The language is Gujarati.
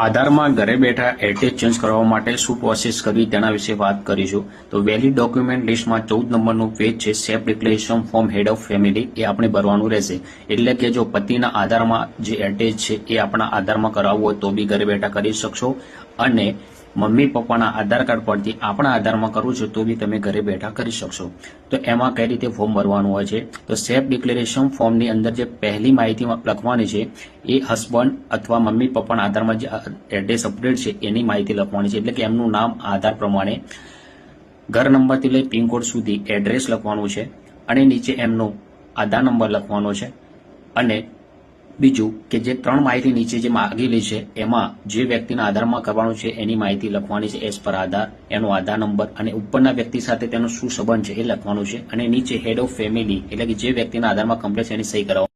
આધારમાં ઘરે બેઠા એડ્રેસ ચેન્જ કરવા માટે શું પ્રોસેસ કરવી તેના વિશે વાત કરીશું. તો વેલિડ ડોક્યુમેન્ટ લિસ્ટમાં 14 નંબરનું પેજ છે self declaration form head of family, એ આપણે ભરવાનું રહેશે. એટલે કે જો પતિના આધારમાં જે એડ્રેસ છે એ આપણા આધારમાં કરાવવું હોય તો બી ઘરે બેઠા કરી શકશો, અને મમ્મી પપ્પાના આધાર કાર્ડ પરથી આપણા આધારમાં કરવું છે તો બી તમે ઘરે બેઠા કરી શકશો. તો એમાં કઈ રીતે ફોર્મ ભરવાનું હોય છે? તો સેલ્ફ ડિક્લેરેશન ફોર્મની અંદર જે પહેલી માહિતી લખવાની છે એ હસબન્ડ અથવા મમ્મી પપ્પાના આધારમાં જે એડ્રેસ અપડેટ છે એની માહિતી લખવાની છે. એટલે કે એમનું નામ, આધાર પ્રમાણે ઘર નંબરથી લઈ પિનકોડ સુધી એડ્રેસ લખવાનું છે, અને નીચે એમનો આધાર નંબર લખવાનો છે. અને બીજું કે જે 3 માહિતી નીચે જે માગેલી છે એમાં જે વ્યક્તિના આધારમાં કરવાનું છે એની માહિતી લખવાની છે એઝ પર આધાર, એનો આધાર નંબર, અને ઉપરના વ્યક્તિ સાથે તેનો શું સંબંધ છે એ લખવાનું છે. અને નીચે હેડ ઓફ ફેમિલી એટલે કે જે વ્યક્તિના આધારમાં કમ્પ્લેટ છે એની સહી કરાવવાની.